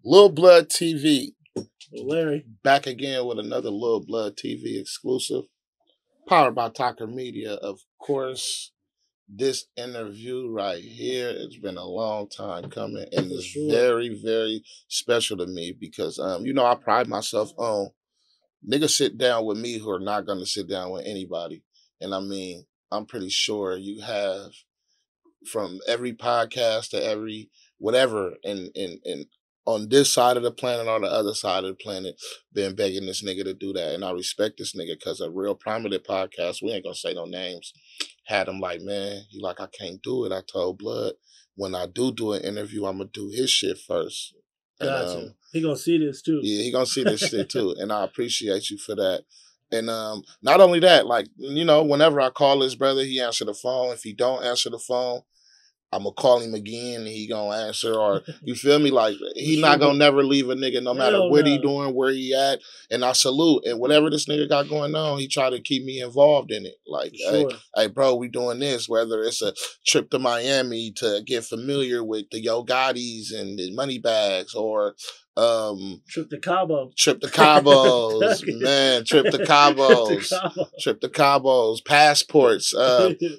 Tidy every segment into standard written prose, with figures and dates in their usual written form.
Lil Blood TV. Larry. Back again with another Lil Blood TV exclusive. Powered by Talker Media, of course. This interview right here, it's been a long time coming, and it's very, very special to me because, I pride myself on niggas sit down with me who are not going to sit down with anybody. And I mean, I'm pretty sure you have from every podcast to every whatever and on this side of the planet or the other side of the planet been begging this nigga to do that. And I respect this nigga because a real prominent podcast, we ain't gonna say no names, had him like, man, he like, I can't do it. I told Blood, when I do an interview, I'm gonna do his shit first. Gotcha. And, he gonna see this too. Yeah, he gonna see this shit too. And I appreciate you for that. And not only that, like, whenever I call his brother, he answer the phone. If he don't answer the phone, I'm gonna call him again and he gonna answer, or you feel me? Like he not gonna never leave a nigga no matter what he doing, where he at. And I salute. And whatever this nigga got going on, he try to keep me involved in it. Like, hey bro, we doing this, whether it's a trip to Miami to get familiar with the Yo Gottis and the money bags, or trip to Cabo. Trip to Cabos, man. Trip to Cabos. Trip to Cabos. Passports.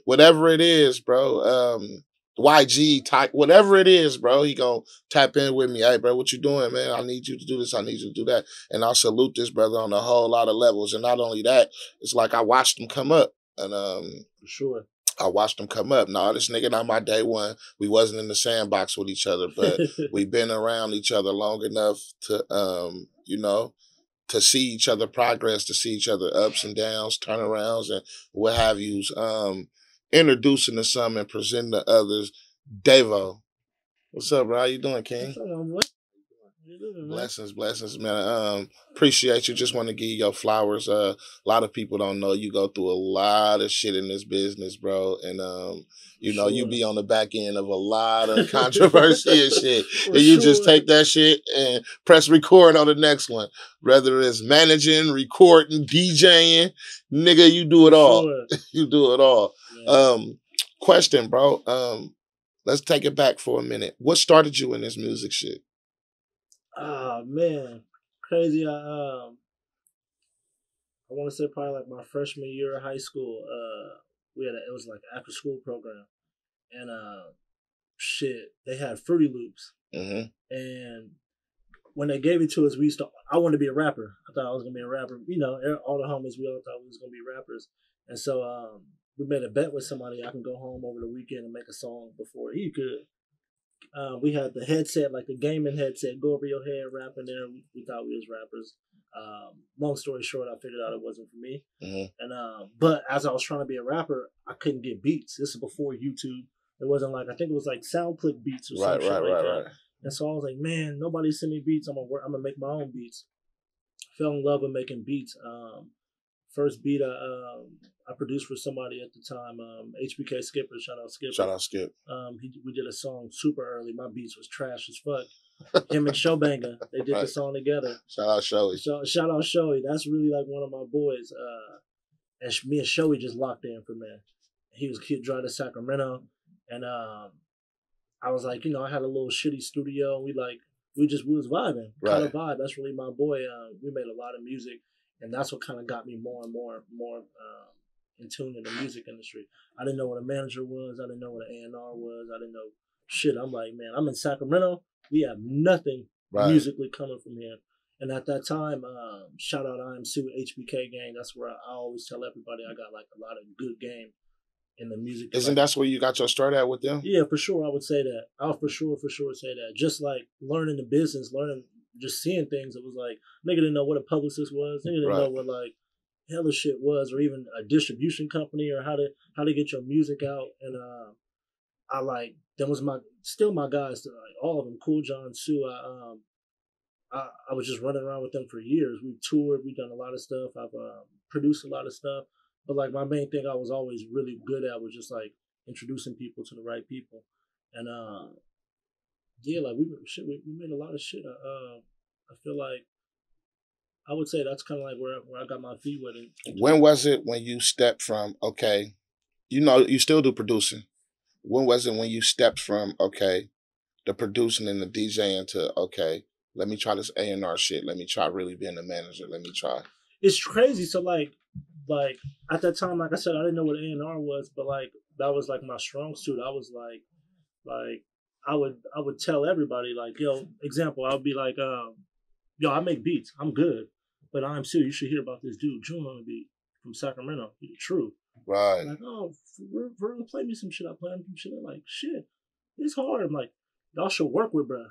Whatever it is, bro. YG type, whatever it is, bro. He gonna tap in with me. Hey, bro, what you doing, man? I need you to do this. I need you to do that. And I'll salute this brother on a whole lot of levels. And not only that, it's like I watched him come up. And for sure. I watched him come up. Nah, this nigga not my day one. We wasn't in the sandbox with each other, but we've been around each other long enough to to see each other progress, to see each other ups and downs, turnarounds, and what have yous. Introducing to some and presenting to others. Davo. What's up, bro? How you doing, King? Blessings, man. Appreciate you. Just want to give you your flowers. A lot of people don't know you go through a lot of shit in this business, bro. And you be on the back end of a lot of controversy and shit. And you just take that shit and press record on the next one. Whether it's managing, recording, DJing, nigga, you do it all. You do it all. Question, bro. Let's take it back for a minute. What started you in this music shit? Oh man, crazy. I want to say probably like my freshman year of high school. It was like an after school program, and they had Fruity Loops, and when they gave it to us, I wanted to be a rapper. I thought I was gonna be a rapper. All the homies, we all thought we was gonna be rappers, and so we made a bet with somebody. I can go home over the weekend and make a song before he could. We had the headset, like the gaming headset, go over your head, rapping there. We thought we was rappers. Long story short, I figured out it wasn't for me. And but as I was trying to be a rapper, I couldn't get beats. This is before YouTube. It wasn't like, I think it was like SoundClick beats or something like that. And so I was like, man, nobody send me beats. I'm gonna make my own beats. Fell in love with making beats. First beat I produced for somebody at the time, HBK Skipper. Shout out Skipper. Shout out Skip. We did a song super early. My beats was trash as fuck. Him and Showbanger, they did the song together. Shout out Showy. Shout out Showy. That's really like one of my boys. And me and Showy just locked in for man. He drive to Sacramento, and I was like, I had a little shitty studio, and we was vibing. Kind of vibe. That's really my boy. We made a lot of music. And that's what kind of got me more and more in tune in the music industry. I didn't know what a manager was. I didn't know what an A&R was. I didn't know shit. I'm like, man, I'm in Sacramento. We have nothing musically coming from here. And at that time, shout out IMC with HBK Gang. That's where I always tell everybody I got like a lot of good game in the music. Isn't that where you got your start at with them? Yeah, for sure. I would say that. I'll for sure say that. Just like learning the business, just seeing things. It was like, nigga didn't know what a publicist was. Nigga didn't know what like hella shit was, or even a distribution company, or how to get your music out. And I like, them was still my guys, like all of them, Cool John, Sue. I was just running around with them for years. We toured, we've done a lot of stuff. I've produced a lot of stuff. But like my main thing I was always really good at was just like introducing people to the right people. And like we made a lot of shit. I feel like I would say that's kind of like where I got my feet wet. When was it when you stepped from, okay, you still do producing. When was it when you stepped from, okay, the producing and the DJing to, okay, let me try this A&R shit. Let me try really being a manager. Let me try. It's crazy. So like at that time, like I said, I didn't know what A&R was, but like that was like my strong suit. I was like I would tell everybody like, yo, example, I would be like, yo, I make beats. I'm good. But I'm Sue, you should hear about this dude, June on the beat from Sacramento. He's true. Right. Like, oh, for real, play me some shit. I play him some shit. I'm like, shit, it's hard. I'm like, y'all should work with bruh.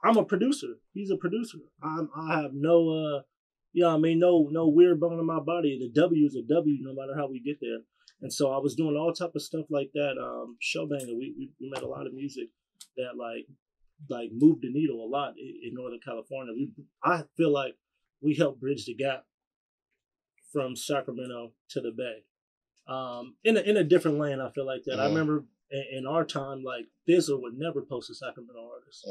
I'm a producer. He's a producer. I have no you know what I mean, no weird bone in my body. The W is a W no matter how we get there. And so I was doing all type of stuff like that. Showbanger, we made a lot of music that like moved the needle a lot in Northern California. I feel like we helped bridge the gap from Sacramento to the Bay. In a different lane, I feel like that. I remember in our time, like Thizzle would never post a Sacramento artist.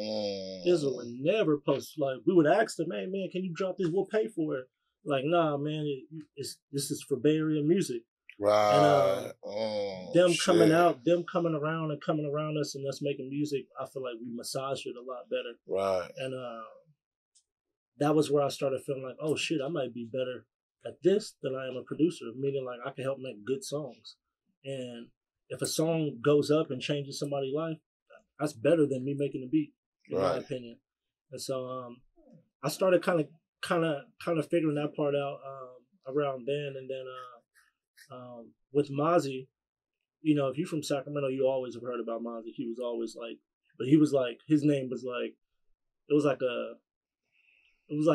Thizzle would never post. Like we would ask them, "Hey man, can you drop this? We'll pay for it." Like, nah, man, this is for Bay Area music. Right. And them coming out, them coming around and coming around us and us making music, I feel like we massaged it a lot better. Right. And that was where I started feeling like, oh shit, I might be better at this than I am a producer. Meaning like I can help make good songs. And if a song goes up and changes somebody's life, that's better than me making a beat, in my opinion. And so I started kind of figuring that part out around then. And then with Mozzy, you know, if you're from Sacramento, you always have heard about Mozzy. He was always like, but he was like, his name was like, it was like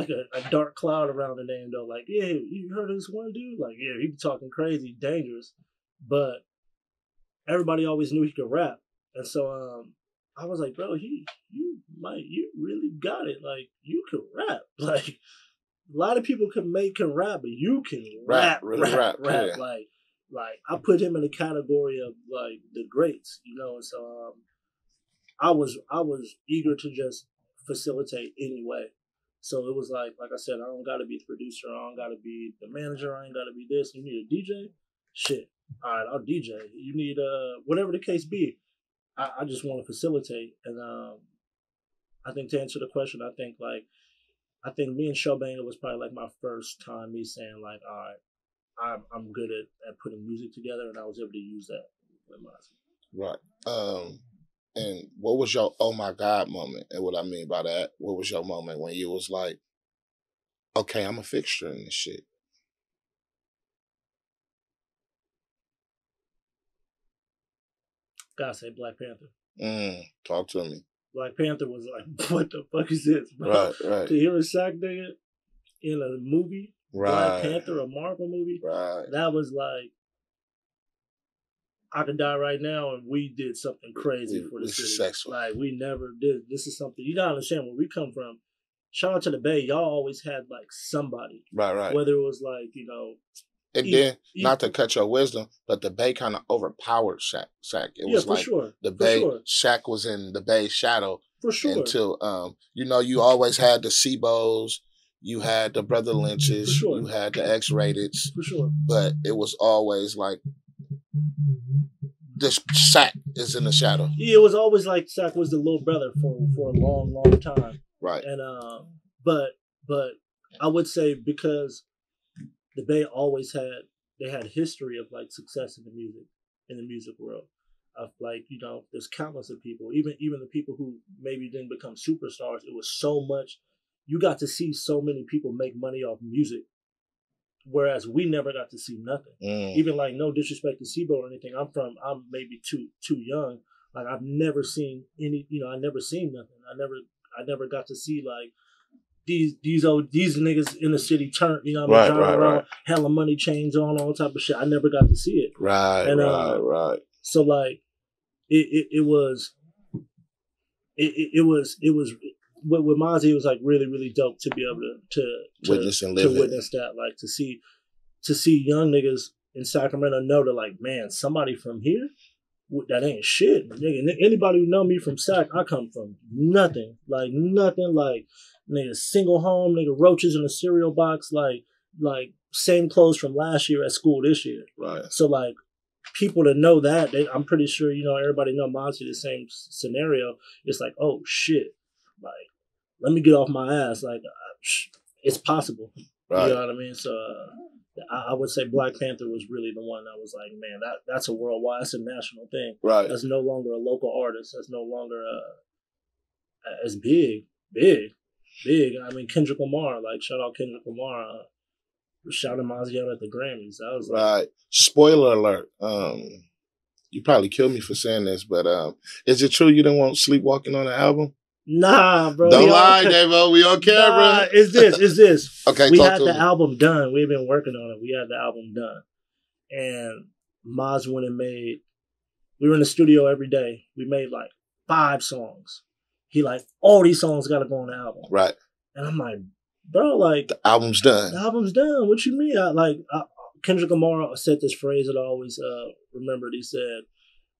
a dark cloud around the name though. Like, yeah, you heard of this one dude? Like, yeah, he be talking crazy, dangerous, but everybody always knew he could rap. And so I was like, bro, you really got it. Like, you can rap. Like, a lot of people can rap, but you can rap. Yeah. Like I put him in the category of like the greats, you know. And so I was eager to just facilitate anyway. So it was like I said, I don't got to be the producer, I don't got to be the manager, I ain't got to be this. You need a DJ? Shit. All right, I'll DJ. You need whatever the case be. I just want to facilitate. And I think to answer the question, I think me and Showbanger was probably like my first time me saying like, all right, I'm good at putting music together, and I was able to use that with Mozzy. Right. And what was your oh my God moment? And what I mean by that, what was your moment when you was like, okay, I'm a fixture in this shit? Gotta say Black Panther. Talk to me. Black Panther was like, what the fuck is this, bro? Right. To hear a Sac nigga in a movie, Black Panther, a Marvel movie, that was like, I could die right now, and we did something crazy for the city. Successful. Like, we never did. This is something, you gotta understand where we come from. Shout out to the Bay. Y'all always had like somebody. Right. Whether it was like, you know. And then, not to cut your wisdom, but the Bay kind of overpowered Shaq. It was like the Bay, Shaq was in the Bay's shadow. For sure. Until, you know, you always had the Sebos, you had the Brother Lynches, you had the X-Rateds. For sure. But it was always like, this Shaq is in the shadow. Yeah, it was always like Shaq was the little brother for a long, long time. Right. And but I would say because the Bay always had history of like success in the music world. Of like, you know, there's countless of people, even the people who maybe didn't become superstars. It was so much, you got to see so many people make money off music. Whereas we never got to see nothing. Even like, no disrespect to Sebo or anything. I'm maybe too young. Like I've never seen any, you know, I never seen nothing. I never got to see like these niggas in the city turn, you know, driving around, hella money chains on, all type of shit. I never got to see it. Right. So like it was with Mozzy, it was like really, really dope to be able to witness that, like to see young niggas in Sacramento know that like, man, somebody from here, that ain't shit. Nigga, anybody who know me from Sac, I come from nothing, like nigga single home, nigga roaches in a cereal box, like same clothes from last year at school this year. Right. So like people to know that, I'm pretty sure, you know, everybody know Mozzy the same scenario. It's like, oh shit, like let me get off my ass. Like, it's possible. Right. You know what I mean? So I would say Black Panther was really the one that was like, man, that's a worldwide, that's a national thing. Right. That's no longer a local artist. That's no longer as big. I mean, Kendrick Lamar, like, shout out Kendrick Lamar, shouting Mozzy out at the Grammys. That was like, right. Spoiler alert. You probably kill me for saying this, but is it true you didn't want Sleepwalking on the album? Nah, bro. Don't lie, Davo. We on camera. Nah, it's this. Okay, we talk had to the me. album done. We've been working on it. We had the album done. And Maz went and made, we were in the studio every day. We made like 5 songs. He like, all these songs got to go on the album. Right. And I'm like, bro, like, the album's done. The album's done. What you mean? Kendrick Lamar said this phrase that I always remembered. He said,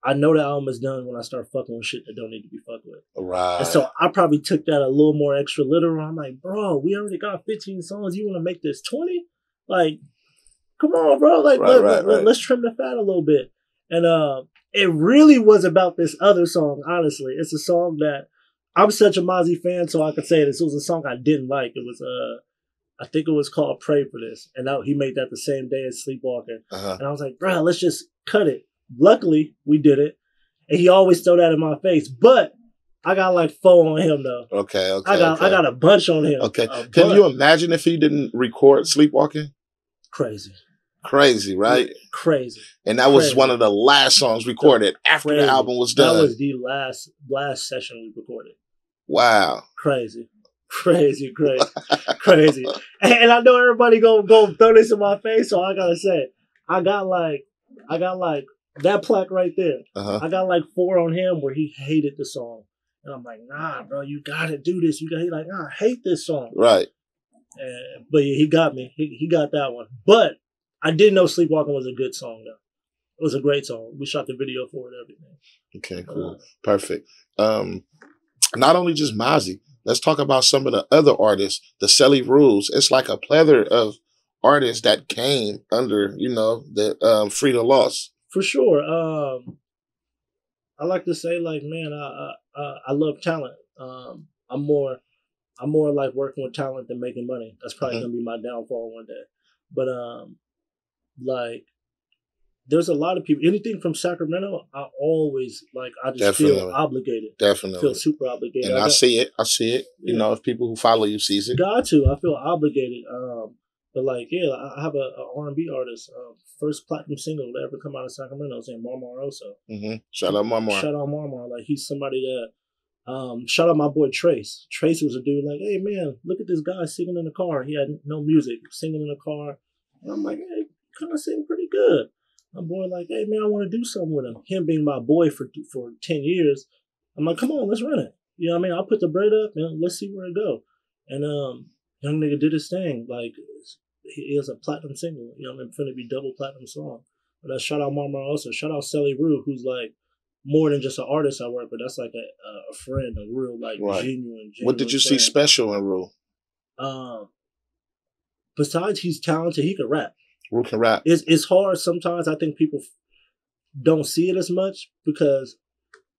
I know the album is done when I start fucking with shit that don't need to be fucked with. Right. And so I probably took that a little more extra literal. I'm like, bro, we already got 15 songs. You want to make this 20? Like, come on, bro. Like, let's trim the fat a little bit. And it really was about this other song, honestly. It's a song that I'm such a Mozzy fan, so I could say this. It was a song I didn't like. It was, I think it was called Pray for This. And he made that the same day as Sleepwalking. And I was like, bro, let's just cut it. Luckily, we did it. And he always throw that in my face. But I got like 4 on him, though. Okay. I got a bunch on him. Okay. Can you imagine if he didn't record Sleepwalking? Crazy, right? Crazy. And that was one of the last songs recorded after the album was done. That was the last session we recorded. Wow. Crazy. And I know everybody go throw this in my face, so I gotta say, I got like that plaque right there. I got like 4 on him where he hated the song. And I'm like, nah, bro, you gotta do this. He's like, nah, I hate this song. Right. But yeah, he got me. He got that one. But I didn't know Sleepwalking was a good song, though. It was a great song. We shot the video for it and everything. Okay, cool. Perfect. Not only just Mozzy, let's talk about some of the other artists, the Celly Rules. It's like a plethora of artists that came under, the Frida Loss. For sure. I like to say, like, man, I love talent. I'm more like working with talent than making money. That's probably gonna be my downfall one day. But like, there's a lot of people. Anything from Sacramento, I always like. I just feel obligated. Definitely feel super obligated. And I see it. Yeah. If people who follow you sees it. Got to. I feel obligated. But like, yeah, I have a R&B artist, first platinum single to ever come out of Sacramento, named Marmaroso. Shout out Marmar. Shout out Marmar. Like, he's somebody that, shout out my boy Trace. Trace was a dude like, hey man, look at this guy singing in the car. He had no music, singing in the car. And I'm like, hey, kind of sing pretty good. My boy like, hey man, I want to do something with him. Him being my boy for 10 years. I'm like, come on, let's run it. You know what I mean? I'll put the bread up and let's see where it go. And young nigga did his thing. Like, he has a platinum single. You know, I'm finna be double platinum song. But shout out Mama also. Shout out Celly Rue, who's like more than just an artist I work with. That's like a friend, a real like genuine. What did you see special in Rue? Besides he's talented, he can rap. Rue can rap. It's hard sometimes. I think people don't see it as much because,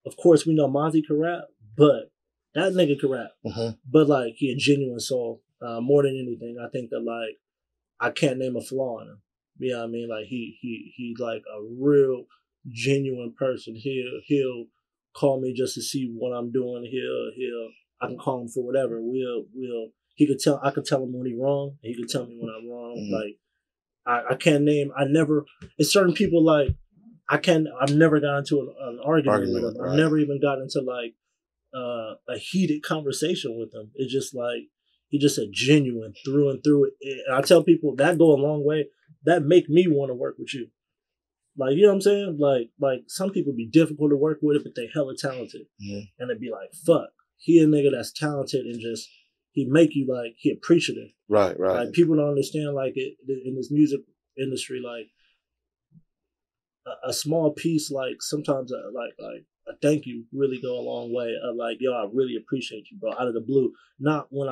of course, we know Mozzy can rap, but that nigga can rap. But like, he a genuine soul. More than anything, I think that like, I can't name a flaw in him. You know what I mean? Like he's like a real genuine person. He'll call me just to see what I'm doing. I can call him for whatever. I could tell him when he's wrong, and he could tell me when I'm wrong. Like I can't name. It's certain people like I've never got into an argument with them. I've never even got into like a heated conversation with them. It's just like, he just a genuine through and through. And I tell people that go a long way. That make me want to work with you. Like, you know what I'm saying? Like some people be difficult to work with, but they hella talented. And it'd be like, fuck, he a nigga that's talented and just, he make you like, he appreciative. Right. Like, people don't understand like it in this music industry, like a small piece, like sometimes like a thank you really go a long way. Like, yo, I really appreciate you, bro. Out of the blue, not when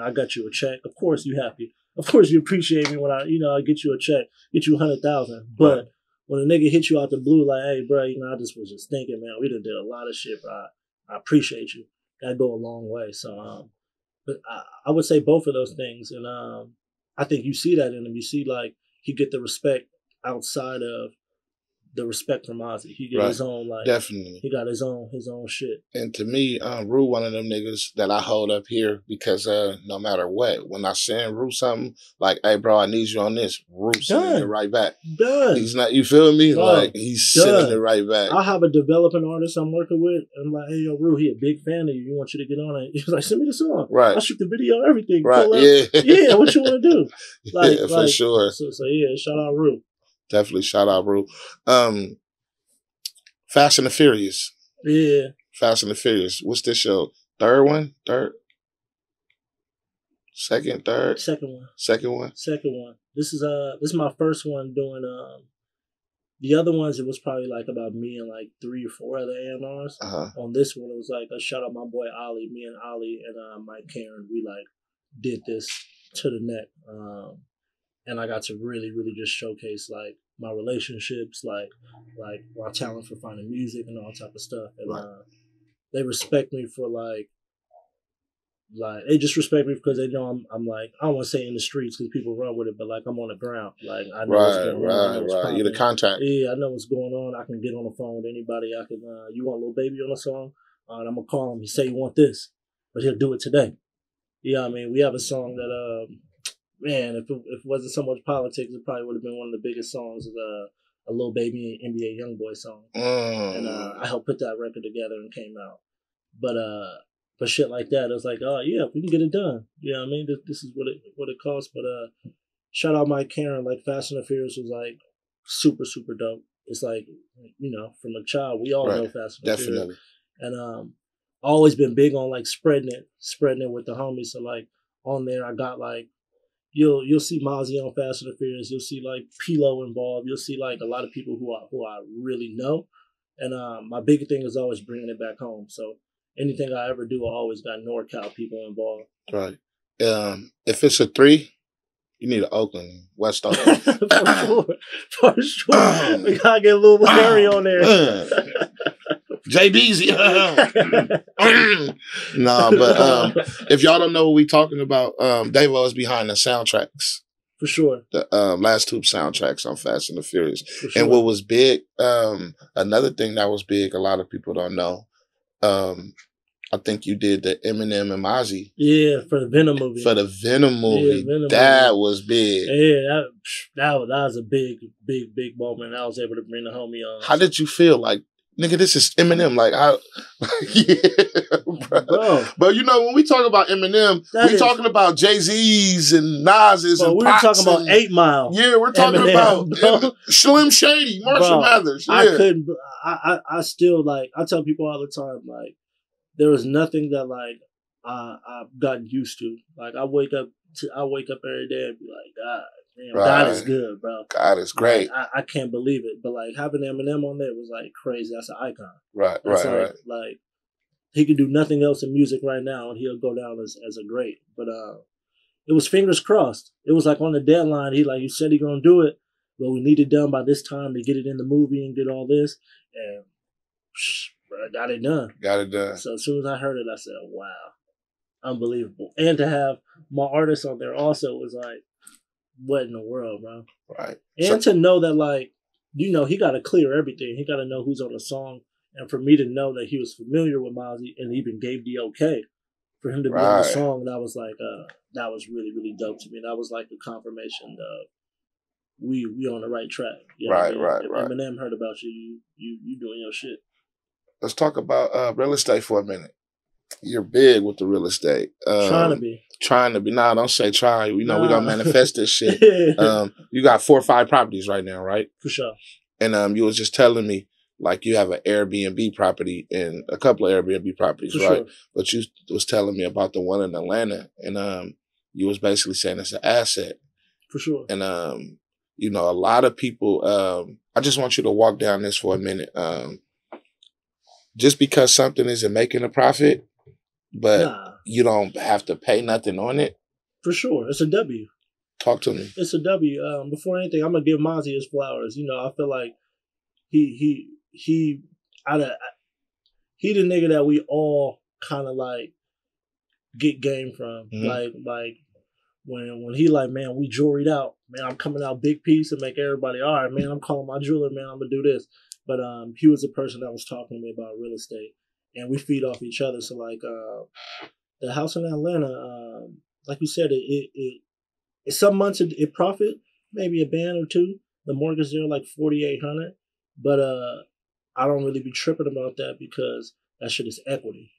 I got you a check. Of course you happy. Of course you appreciate me when I get you a check, get you 100,000. But when a nigga hit you out the blue, like, hey, bro, I just was thinking, man, we done did a lot of shit, bro. I appreciate you. That go a long way. So but I would say both of those things, and I think you see that in him. You see like he get the respect outside of the respect from Mozzy. He get his own like definitely. He got his own shit. And to me, Rue one of them niggas that I hold up here because no matter what, when I send Rue something like, "Hey bro, I need you on this," Rue sending it right back. Done. He's not, you feel me? Bro, like he's sending it right back. I have a developing artist I'm working with, and I'm like, "Hey yo, Rue, he a big fan of you. He wants you to get on it." He's like, "Send me the song. Right. I'll shoot the video, everything. Right. Yeah. What you want to do? Like, for sure. So yeah, shout out Rue. Definitely shout out Rue. Fast and the Furious. Yeah. Fast and the Furious. What's this show? Third one? Third? Second? Third? Second one. Second one? Second one. This is my first one doing the other ones it was probably like about me and like 3 or 4 other A&Rs. On this one it was like a shout out my boy Ali, me and Ali and Mike Karen, we like did this to the neck. And I got to really, really just showcase like my relationships, like my talent for finding music and all type of stuff. And they respect me for like they just respect me because they know I'm like, I don't want to say in the streets because people run with it, but like I'm on the ground. Like I know what's going on. Right. You're the contact. Yeah, I know what's going on. I can get on the phone with anybody. I can. You want Lil Baby on a song? And I'm gonna call him. He say you want this, but he'll do it today. Yeah, I mean we have a song that man, if it wasn't so much politics, it probably would have been one of the biggest songs of a Lil Baby NBA Youngboy song. And I helped put that record together and came out. But shit like that, it was like, oh yeah, we can get it done. You know what I mean? This is what it costs. But shout out Mike Karen, like Fast and the Furious was like super, super dope. It's like, you know, from a child, we all know Fast and the Furious. And always been big on like spreading it with the homies. So like on there I got like You'll see Mozzy on Fast and the Furious. You'll see like P-Lo involved. You'll see like a lot of people who I really know. And my big thing is always bringing it back home. So anything I ever do, I always got NorCal people involved. Right. If it's a 3, you need an Oakland, West Oakland. For sure. We gotta get a little Harry on there. JB's. No, but if y'all don't know what we talking about, Davo is behind the soundtracks. For sure. The last 2 soundtracks on Fast and the Furious. Sure. And what was big, another thing that was big, a lot of people don't know, I think you did the Eminem and Mozzy. Yeah, for the Venom movie. For the Venom movie. Yeah, that was big. Yeah, that was a big, big, big moment. I was able to bring the homie on. How did you feel? Like, nigga, this is Eminem. Like, yeah, bro. But you know, when we talk about Eminem, we talking about Jay-Z's and Nas's and we're talking about 8 Mile. Yeah, we're talking about Slim Shady, Marshall Mathers. Yeah. I still like. I tell people all the time, like, there was nothing that like I've gotten used to. Like, I wake up every day and be like, God. Damn, God is good, bro. God is great. Like, I can't believe it. But like having Eminem on there was like crazy. That's an icon. Right. Like he can do nothing else in music right now, and he'll go down as a great. But it was fingers crossed. It was like on the deadline. He said he gonna do it, but we need it done by this time to get it in the movie and get all this. And I got it done. So as soon as I heard it, I said, "Wow, unbelievable!" And to have my artist on there also was like, what in the world, bro? Right. And to know that, like, you know, he got to clear everything. He got to know who's on the song. And for me to know that he was familiar with Mozzy and even gave the okay for him to be on the song, that was like, that was really, really dope to me. That was like a confirmation of we on the right track. You know right. Eminem heard about you doing your shit. Let's talk about real estate for a minute. You're big with the real estate. Trying to be. Nah, don't say try. You know, we gonna manifest this shit. You got 4 or 5 properties right now, right? For sure. And you was just telling me, like, you have an Airbnb property and a couple of Airbnb properties, For right? Sure. But you was telling me about the one in Atlanta, and you was basically saying it's an asset. For sure. And you know, a lot of people. I just want you to walk down this for a minute. Just because something isn't making a profit, but you don't have to pay nothing on it. For sure. It's a W. Talk to me. It's a W. Before anything, I'm going to give Mozzy his flowers. You know, I feel like he the nigga that we all kind of like get game from. Mm-hmm. Like when he like, man, we jewelried out. Man, I'm coming out big piece and make everybody, all right, man, I'm calling my jeweler, man, I'm gonna do this. But he was the person that was talking to me about real estate. And we feed off each other. So like the house in Atlanta, like you said, some months it profit, maybe a band or two. The mortgage there like 4,800. But I don't really be tripping about that because that shit is equity.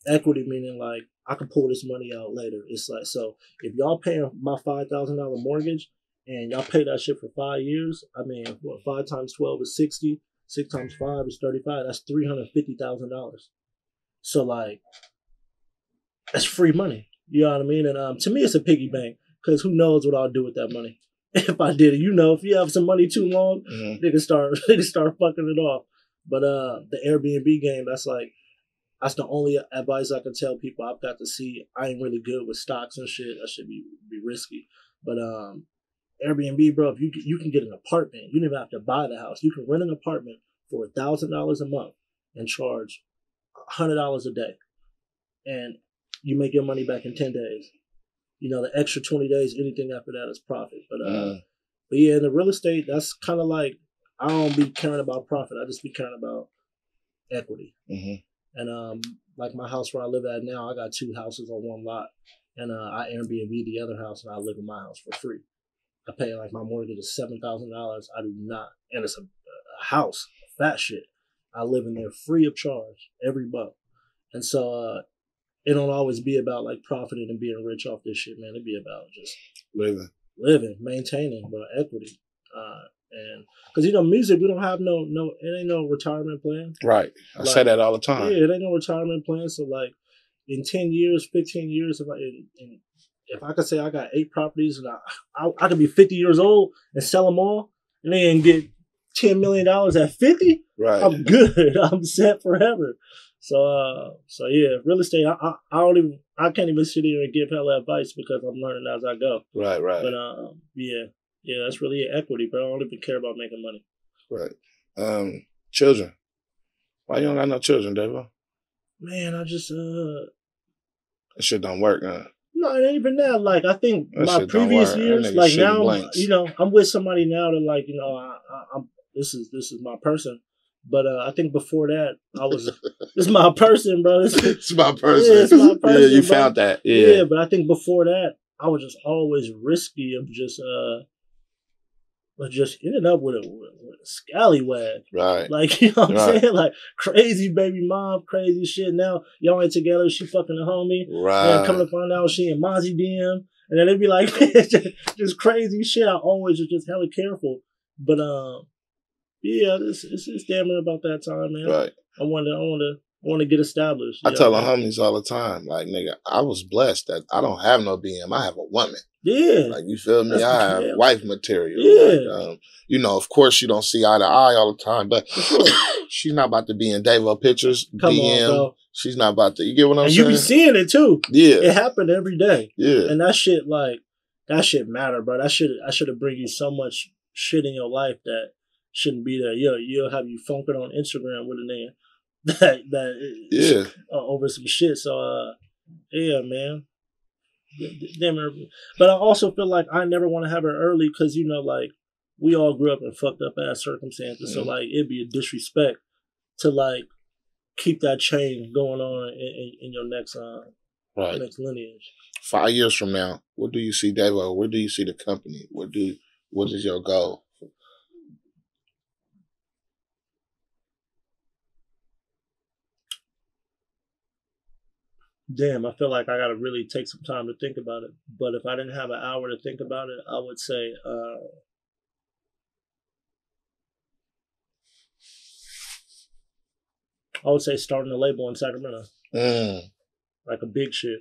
Equity meaning like I can pull this money out later. It's like, so if y'all paying my $5,000 mortgage and y'all pay that shit for 5 years, I mean, what, 5 times 12 is 60, 6 times 5 is 35. That's $350,000. So like, that's free money. You know what I mean? And to me, it's a piggy bank because who knows what I'll do with that money. If I did it, you know, if you have some money too long, they can start fucking it off. But the Airbnb game, that's the only advice I can tell people. I've got to see. I ain't really good with stocks and shit. That should be risky. But Airbnb, bro, if you can get an apartment, you don't even have to buy the house. You can rent an apartment for $1,000 a month and charge $100 a day, and you make your money back in 10 days. You know, the extra 20 days, anything after that is profit. But yeah, in the real estate, that's kind of like, I don't be caring about profit. I just be caring about equity. And like my house where I live at now, I got 2 houses on one lot, and I Airbnb the other house, and I live in my house for free. I pay like my mortgage is $7,000. I do not, and it's a house, fat shit. I live in there free of charge every month, and so it don't always be about like profiting and being rich off this shit, man. It be about just living, maintaining, but equity. And because you know, music, we don't have no, it ain't no retirement plan. Right, I say that all the time. Yeah, it ain't no retirement plan. So like, in 10 years, 15 years, if I could say I got 8 properties and I could be 50 years old and sell them all, and then get $10 million at 50, right, I'm good. I'm set forever. So yeah, real estate. I can't even sit here and give hella advice because I'm learning as I go. Right. But yeah, that's really equity, bro. I don't even care about making money. Right. Children. Why you don't got no children, Devo? Man, I just that shit don't work, huh? No, it ain't even that. Like I think my previous years, like now, you know, I'm with somebody now that like, you know, I'm this is my person. But I think before that, I was this is my person, bro. It's my person. Yeah, it's my person. Yeah, you bro. found that. Yeah, but I think before that, I was just always risky of just ended up with a scallywag. Right. Like, you know what I'm saying? Like, crazy baby mom, crazy shit. Now, y'all ain't together. She fucking a homie. Right. And coming to find out she and Mozzy DM. And then it'd be like, just crazy shit. I always was just hella careful. But, yeah, it's damn near about that time, man. Right. I want to get established. I tell the homies all the time, like, nigga, I was blessed that I don't have no BM. I have a woman. Yeah. Like, you feel me? I have wife material. Yeah. Like, you know, of course you don't see eye to eye all the time, but she's not about to be in Davo pictures, Come DM. on, bro. She's not about to, you get what I'm saying? And you be seeing it too. Yeah. It happened every day. Yeah. And that shit matter, bro. I should have bring you so much shit in your life that shouldn't be there. You'll have you funking on Instagram with a nigga that over some shit. So yeah, man. But I also feel like I never want to have her early because, you know, like, we all grew up in fucked up ass circumstances. Mm-hmm. So like, it'd be a disrespect to like keep that chain going on in your next next lineage. 5 years from now, what do you see, Davo? Where do you see the company? What is your goal? Damn, I feel like I gotta really take some time to think about it. But if I didn't have an hour to think about it, I would say starting a label in Sacramento. Like a big shit.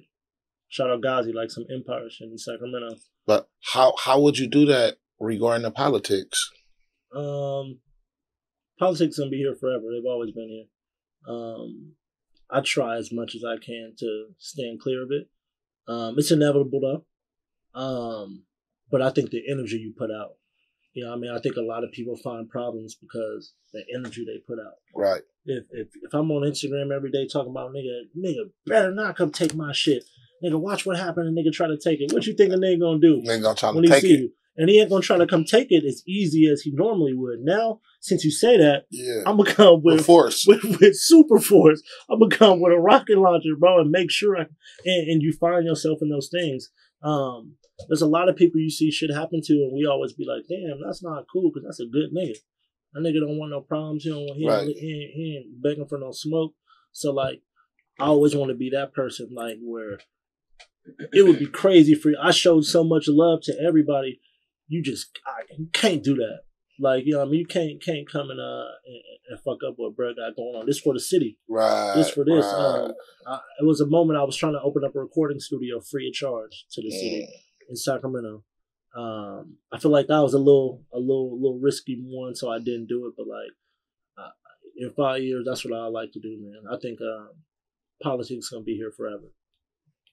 Shout out Ghazi, like some empire shit in Sacramento. But how would you do that regarding the politics? Politics gonna be here forever. They've always been here. I try as much as I can to stand clear of it. It's inevitable though. But I think the energy you put out, you know what I mean? I think a lot of people find problems because the energy they put out. Right. If I'm on Instagram every day talking about nigga better not come take my shit. nigga, watch what happened. And nigga try to take it. What you think a nigga gonna do? Nigga gonna try when to he take see it. you? And he ain't gonna try to come take it as easy as he normally would. Now, since you say that, I'm gonna come with force, with super force. I'm gonna come with a rocket launcher, bro, and make sure. And you find yourself in those things. There's a lot of people you see shit happen to, and we always be like, damn, that's not cool because that's a good nigga. That nigga don't want no problems. He ain't begging for no smoke. So like, I always want to be that person, like where it would be crazy for you. I showed so much love to everybody. You can't do that. Like, you know what I mean? You can't come and fuck up what bro got going on. This for the city. Right. This for this. Right. It was a moment I was trying to open up a recording studio free of charge to the city in Sacramento. I feel like that was a little risky one, so I didn't do it. But like, in 5 years, that's what I like to do, man. I think politics is gonna be here forever.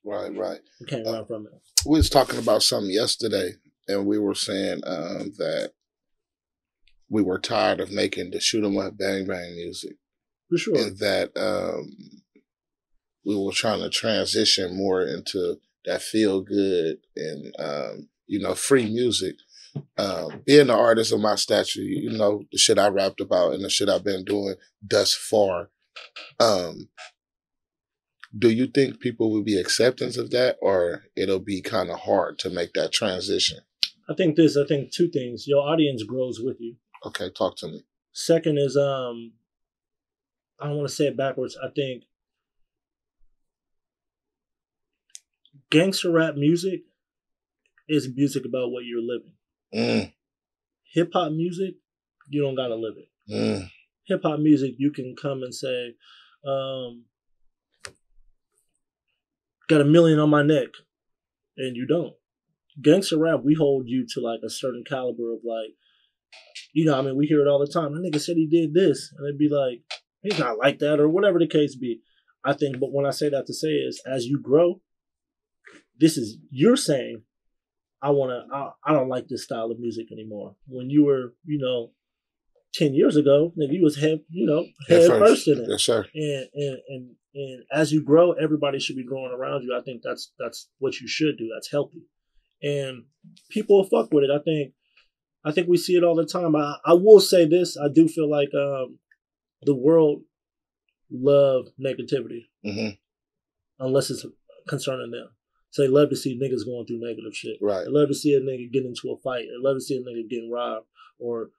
Right. We can't run from it. We was talking about something yesterday, and we were saying that we were tired of making the shoot 'em up, bang bang music. For sure. And that we were trying to transition more into that feel good and free music. Being an artist of my stature, you know, the shit I rapped about and the shit I've been doing thus far. Do you think people will be acceptance of that, or it'll be kind of hard to make that transition? I think two things. Your audience grows with you. Okay, talk to me. Second is, I don't want to say it backwards. I think gangster rap music is music about what you're living. Hip hop music, you don't gotta live it. Hip hop music, you can come and say, got $1 million on my neck, and you don't. Gangster rap, we hold you to like a certain caliber of like, you know, I mean, we hear it all the time. That nigga said he did this, and it'd be like, he's not like that, or whatever the case be. I think, but when I say that to say is, as you grow, you're saying, I don't like this style of music anymore. When you were, 10 years ago, nigga, you was head first in it. Yes, sir. And as you grow, everybody should be growing around you. I think that's what you should do. That's healthy. And people will fuck with it. I think we see it all the time. I will say this. I do feel like the world love negativity. Unless it's concerning them. So they love to see niggas going through negative shit. Right. They love to see a nigga get into a fight. They love to see a nigga getting robbed. Or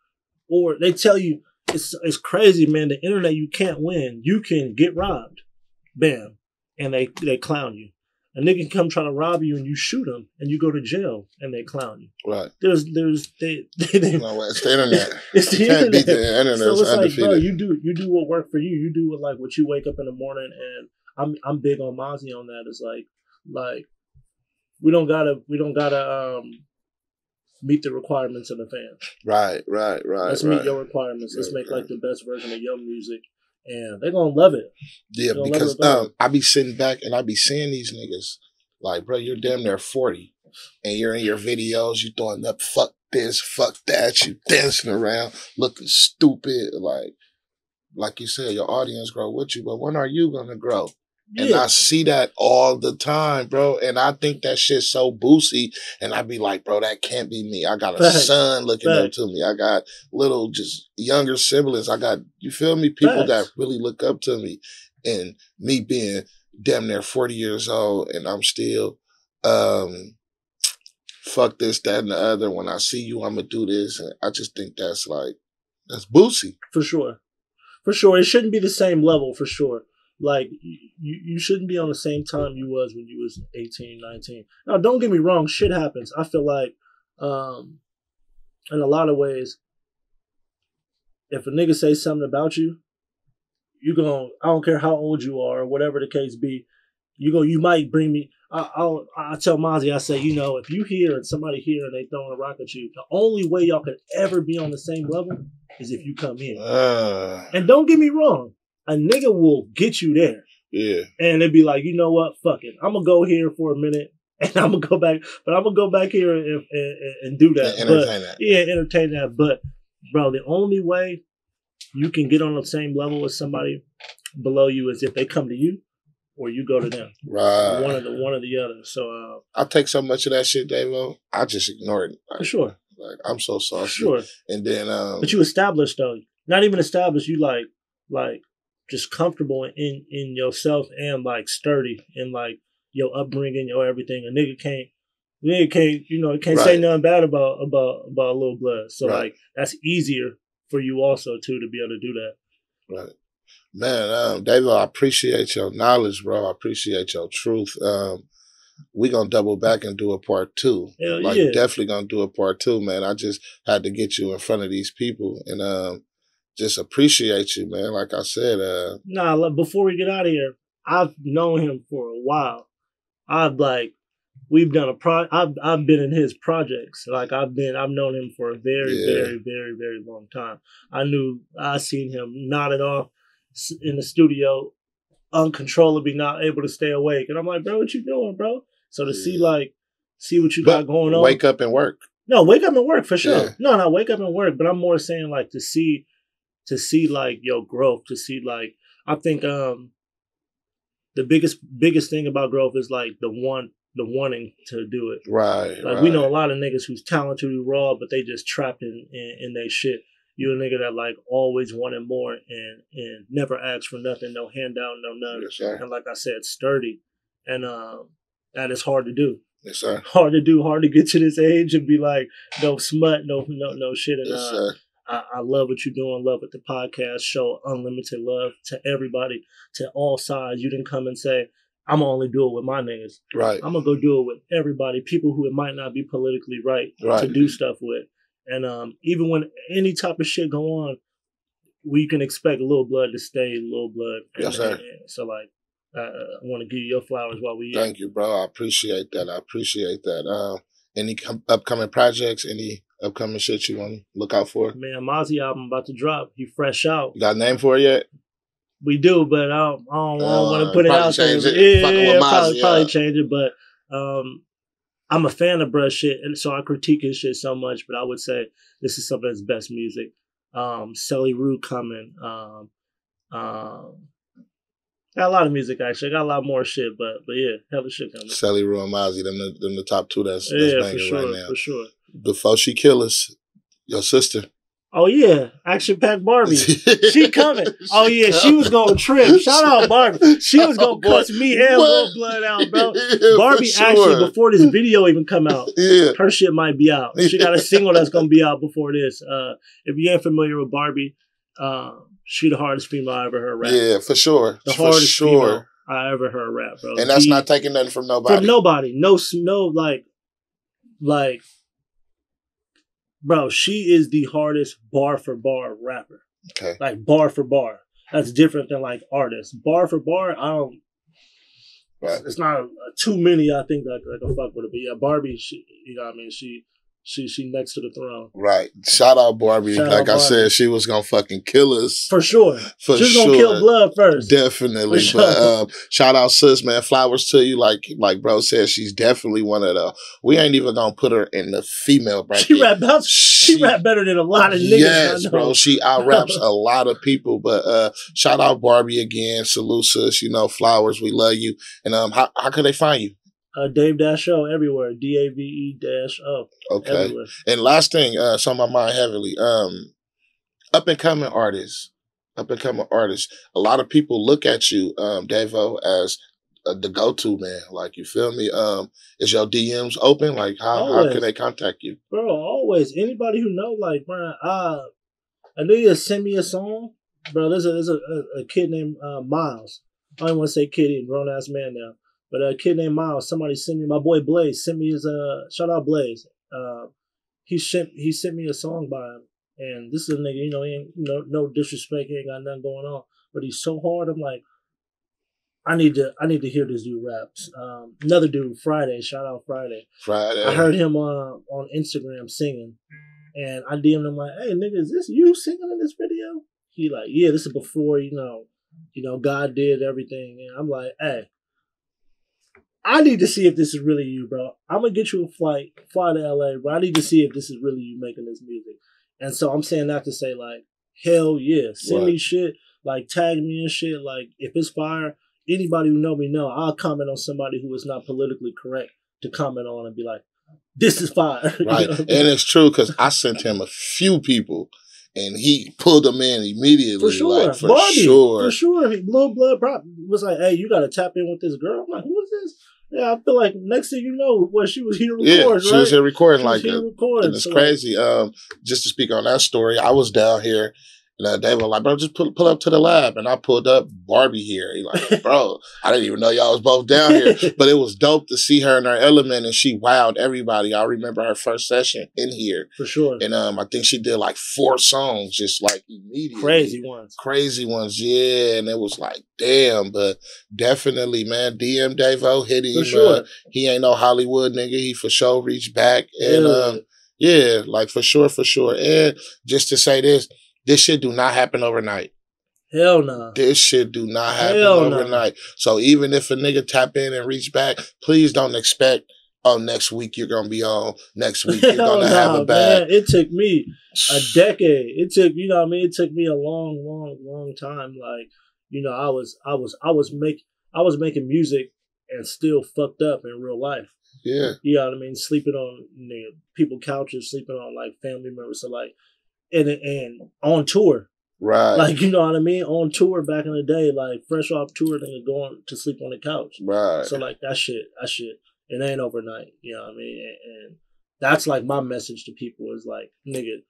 they tell you, it's crazy, man. The internet, you can't win. You can get robbed. Bam. And they clown you. A nigga can come try to rob you and you shoot him and you go to jail and they clown you. Right. No, it's the internet. It's the internet. Beat the internet. So it's undefeated. like, bro, you do what work for you. You do what, like, what you wake up in the morning, and I'm big on Mozzy on that. It's like we don't gotta meet the requirements of the fans. Right. Let's meet your requirements. Let's make like the best version of your music, and they're gonna love it. Yeah, because I be sitting back and I be seeing these niggas like, bro, you're damn near 40, and you're in your videos, you throwing up fuck this, fuck that, you dancing around, looking stupid, like you said, your audience grow with you, but when are you gonna grow? Yeah. And I see that all the time, bro. And I think that shit's so boozy. And I be like, bro, that can't be me. I got a son looking up to me. I got little, just younger siblings. I got, you feel me? People that really look up to me. And me being damn near 40 years old and I'm still, fuck this, that, and the other. When I see you, I'm going to do this. And I just think that's boozy. For sure. For sure. It shouldn't be the same level, for sure. Like, you shouldn't be on the same time you was when you was 18, 19. Now, don't get me wrong. Shit happens. I feel like, in a lot of ways, if a nigga say something about you, I don't care how old you are or whatever the case be, you might bring me, I tell Mozzy, I say, if you hear and somebody here and they throwing a rock at you, the only way y'all could ever be on the same level is if you come in. And don't get me wrong. A nigga will get you there. Yeah. And it'd be like, you know what? Fuck it. I'm going to go here for a minute and I'm going to go back. But I'm going to go back here and do that. And entertain that. Yeah, entertain that. But, bro, the only way you can get on the same level as somebody below you is if they come to you or you go to them. Right. One or the other. So I take so much of that shit, Davo. I just ignore it. Like, for sure. Like I'm so saucy. For sure. And then but you established though. Not even established, you like just comfortable in yourself and like sturdy in like your upbringing, your everything. A nigga can't can't say nothing bad about Lil Blood. So like that's easier for you also too to be able to do that. Right. Man, David, I appreciate your knowledge, bro. I appreciate your truth. We gonna double back and do a part 2. Hell like yeah. Definitely gonna do a part 2, man. I just had to get you in front of these people and just appreciate you, man. Like I said, before we get out of here, I've known him for a while. We've done I've been in his projects. Like I've known him for a very, very, very, very long time. I seen him nodding off in the studio, uncontrollably not able to stay awake. And I'm like, bro, what you doing, bro? So to see what you got going on. Wake up and work. No, wake up and work for sure. Yeah. No, wake up and work. But I'm more saying like to see like your growth, to see like I think the biggest thing about growth is like the wanting to do it. Right. Like we know a lot of niggas who's talented, who raw, but they just trapped in their shit. You a nigga that like always wanted more and never asked for nothing, no handout, no nothing. Yes, sir. And like I said, sturdy. And that is hard to do. Yes, sir. Hard to do, hard to get to this age and be like, no smut, no shit. And yes, sir. I love what you're doing, love with the podcast, show unlimited love to everybody, to all sides. You didn't come and say, I'm gonna only do it with my niggas. Right. I'm gonna go do it with everybody, people who it might not be politically right. To do stuff with. And even when any type of shit go on, we can expect Lil Blood to stay Lil Blood. Yes, sir. And so like, I want to give you your flowers while we. Thank you, bro. I appreciate that. Any upcoming projects? Any upcoming shit you want to look out for? Man, Mozzy album about to drop. He fresh out. You got a name for it yet? We do, but I don't want to put it out there. Probably change it, but I'm a fan of bruh shit, and so I critique his shit so much, but I would say this is some of his best music. Selly Rue coming. Got a lot of music actually. Got a lot more shit, but yeah, hella shit coming. Selly Rue and Mozzy, them the top 2 that's banging for sure, right now. For sure. Before she kill us, your sister. Oh yeah, Action Pack Barbie. She coming. Oh yeah, she was gonna trip. Shout out Barbie. She was gonna cuss me and Lil Blood out, bro. Barbie actually, before this video even come out, her shit might be out. She got a single that's gonna be out before this. If you ain't familiar with Barbie, she the hardest female I ever heard rap. Yeah, for sure. The hardest female I ever heard rap, bro. And that's not taking nothing from nobody. From nobody. No, like. Bro, she is the hardest bar for bar rapper. Okay. Like bar for bar. That's different than like artists. Bar for bar, I don't. Right. It's not too many. I think that I can fuck with it. But yeah, Barbie, you know what I mean. She next to the throne. Right. Shout out Barbie. Like I said, she was gonna fucking kill us. For sure. She was gonna kill Blood first. Definitely. Sure. But shout out sis, man. Flowers to you. Like bro said, she's definitely one of the. We ain't even gonna put her in the female bracket. She rap better than a lot of niggas. Yes, bro. She out raps a lot of people. But shout out Barbie again. Salute sis. You know, Flowers. We love you. And how can they find you? Dave-O everywhere. DAVE-O. Okay. Everywhere. And last thing, it's on my mind heavily. Up and coming artists. A lot of people look at you, Dave-O, as the go-to man. Like, you feel me? Is your DMs open? Like, how can they contact you? Bro, always. Anybody who know, like, man, I knew you send me a song. Bro, there's a kid named Miles. I don't want to say kid, he's a grown-ass man now. But a kid named Miles, somebody sent me, my boy Blaze sent me his, shout out Blaze. He sent me a song by him. And this is a nigga, you know, he ain't, no disrespect, he ain't got nothing going on. But he's so hard, I'm like, I need to hear this dude raps. Another dude, Friday, shout out Friday. I heard him on Instagram singing. And I DM'd him like, hey nigga, is this you singing in this video? He like, yeah, this is before, you know, God did everything. And I'm like, hey, I need to see if this is really you, bro. I'm going to get you a fly to LA, but I need to see if this is really you making this music. And so I'm saying that to say, like, hell yeah. Send me shit, like, tag me and shit. Like, if it's fire, anybody who know me know I'll comment on somebody who is not politically correct to comment on and be like, this is fire. Right. You know? And it's true because I sent him a few people and he pulled them in immediately. For sure. Like, for Barbie, sure. For sure. Lil Blood was like, hey, you got to tap in with this girl. I'm like, who is this? Yeah, I feel like next thing you know, she was here recording. Yeah, she was here recording. And it's crazy. Just to speak on that story, I was down here. And Dave was like, bro, just pull up to the lab. And I pulled up Barbie here. He like, bro, I didn't even know y'all was both down here. But it was dope to see her in her element, and she wowed everybody. I remember her first session in here. For sure. And I think she did like 4 songs just like immediately. Crazy ones, yeah. And it was like, damn. But definitely, man, DM Davo, hit him. For sure. He ain't no Hollywood nigga. He for sure reached back. And yeah, like for sure. And just to say this shit do not happen overnight. Hell no. This shit do not happen overnight. So even if a nigga tap in and reach back, please don't expect, oh, next week you're going to be on. Next week you're going to have a bag. Man, it took me a decade. It took, you know what I mean? It took me a long time. Like, you know, I was making music and still fucked up in real life. Yeah. You know what I mean? Sleeping on people's couches, sleeping on like family members. So like, and on tour. Right. Like, you know what I mean? On tour back in the day, like fresh off tour, then going to sleep on the couch. Right. So like that shit, it ain't overnight. You know what I mean? And that's like my message to people is like, nigga,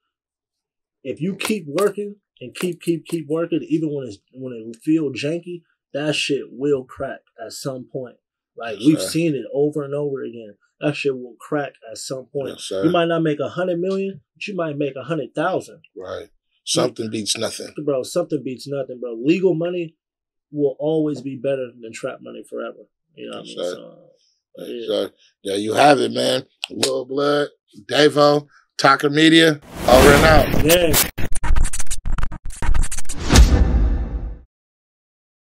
if you keep working and keep working, even when it feel janky, that shit will crack at some point. Like we've seen it over and over again. That shit will crack at some point. Yes, you might not make 100 million, but you might make 100,000. Right. Something beats nothing. Bro, something beats nothing, bro. Legal money will always be better than trap money forever. You know what I mean? So, yeah, you have it, man. Lil Blood, Davo, Taka Media, over and out. Yeah.